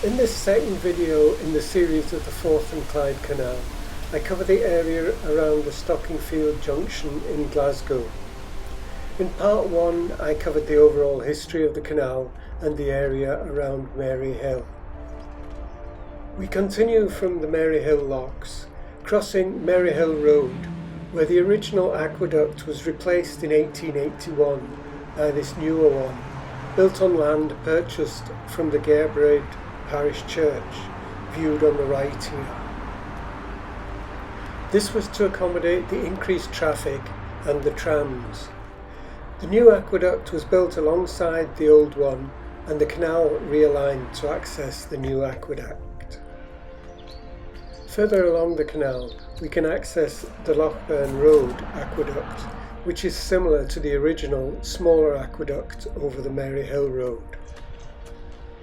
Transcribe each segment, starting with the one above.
In this second video in the series of the Forth and Clyde Canal, I cover the area around the Stockingfield Junction in Glasgow. In part 1 I covered the overall history of the canal and the area around Maryhill. We continue from the Maryhill locks, crossing Maryhill Road, where the original aqueduct was replaced in 1881 by this newer one, built on land purchased from the Glasgow Parish Church, viewed on the right here. This was to accommodate the increased traffic and the trams. The new aqueduct was built alongside the old one and the canal realigned to access the new aqueduct. Further along the canal we can access the Lochburn Road aqueduct, which is similar to the original smaller aqueduct over the Maryhill Road.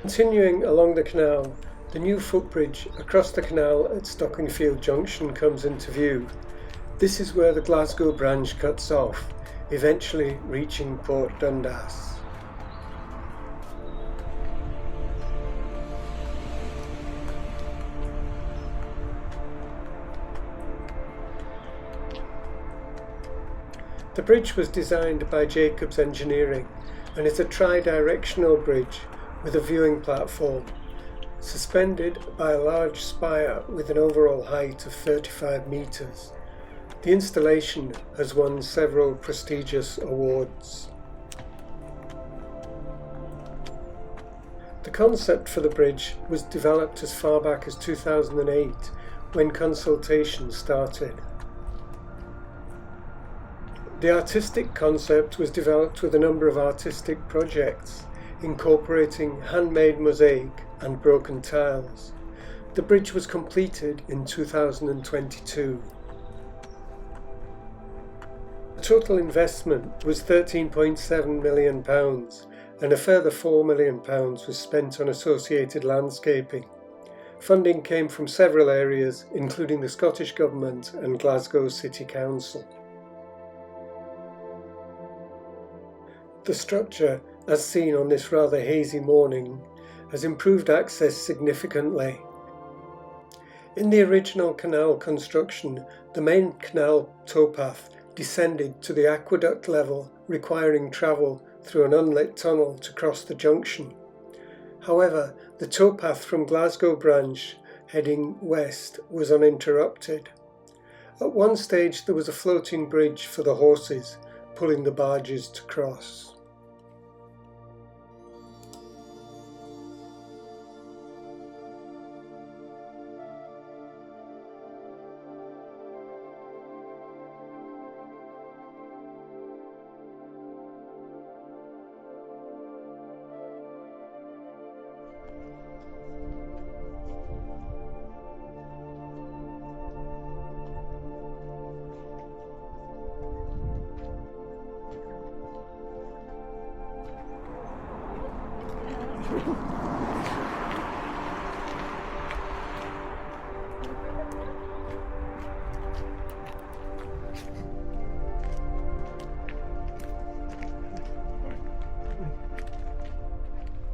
Continuing along the canal, the new footbridge across the canal at Stockingfield Junction comes into view. This is where the Glasgow Branch cuts off, eventually reaching Port Dundas. The bridge was designed by Jacobs Engineering and is a tri-directional bridge with a viewing platform, suspended by a large spire with an overall height of 35 metres. The installation has won several prestigious awards. The concept for the bridge was developed as far back as 2008, when consultation started. The artistic concept was developed with a number of artistic projects, incorporating handmade mosaic and broken tiles. The bridge was completed in 2022. The total investment was £13.7 million and a further £4 million was spent on associated landscaping. Funding came from several areas, including the Scottish Government and Glasgow City Council. The structure, as seen on this rather hazy morning, has improved access significantly. In the original canal construction, the main canal towpath descended to the aqueduct level, requiring travel through an unlit tunnel to cross the junction. However, the towpath from Glasgow Branch heading west was uninterrupted. At one stage there was a floating bridge for the horses, pulling the barges to cross.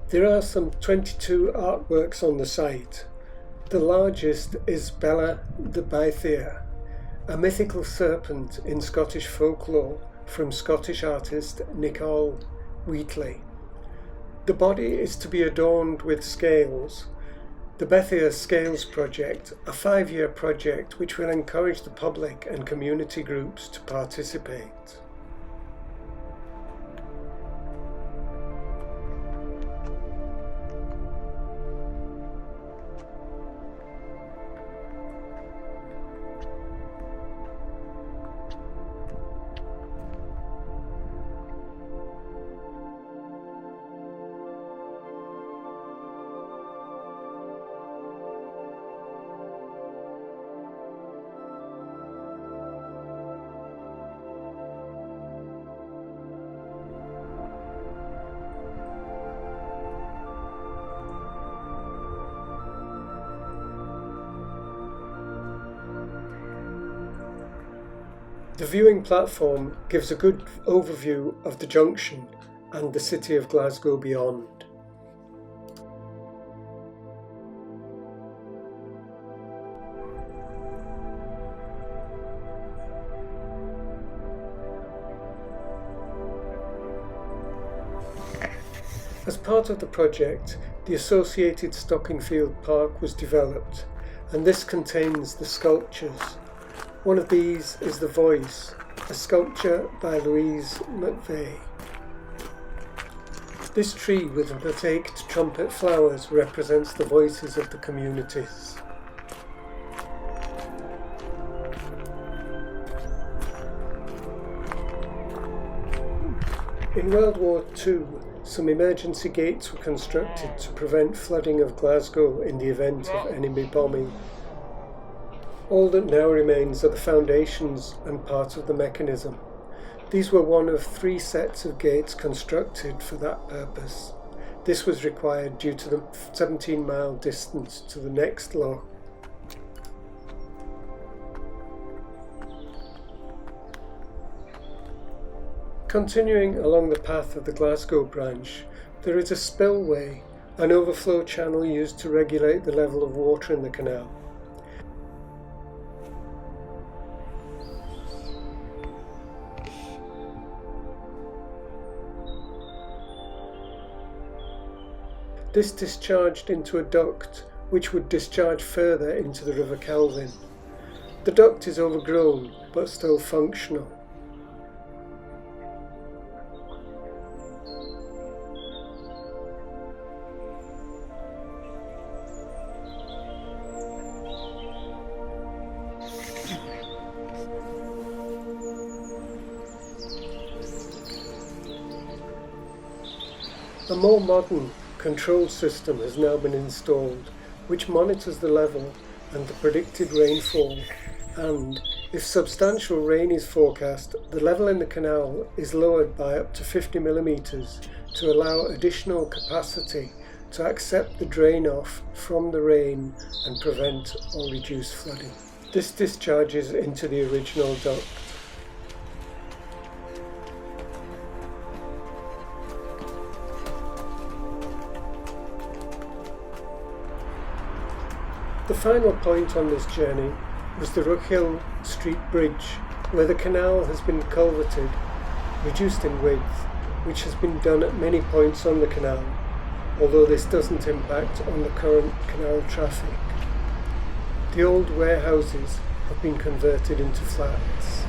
There are some 22 artworks on the site. The largest is Bella the Bythia, a mythical serpent in Scottish folklore from Scottish artist Nicole Wheatley. The body is to be adorned with scales. The Bythia Scales Project, a 5-year project which will encourage the public and community groups to participate. The viewing platform gives a good overview of the junction and the city of Glasgow beyond. As part of the project, the associated Stockingfield Park was developed, and this contains the sculptures. One of these is The Voice, a sculpture by Louise McVeigh. This tree with the baked trumpet flowers represents the voices of the communities. In World War II, some emergency gates were constructed to prevent flooding of Glasgow in the event of enemy bombing. All that now remains are the foundations and part of the mechanism. These were one of 3 sets of gates constructed for that purpose. This was required due to the 17-mile distance to the next loch. Continuing along the path of the Glasgow Branch, there is a spillway, an overflow channel used to regulate the level of water in the canal. This discharged into a duct, which would discharge further into the River Kelvin. The duct is overgrown, but still functional. A more modern control system has now been installed, which monitors the level and the predicted rainfall, and, if substantial rain is forecast, the level in the canal is lowered by up to 50 millimetres to allow additional capacity to accept the drain off from the rain and prevent or reduce flooding. This discharges into the original duct. The final point on this journey was the Maryhill Street Bridge, where the canal has been culverted, reduced in width, which has been done at many points on the canal, although this doesn't impact on the current canal traffic. The old warehouses have been converted into flats.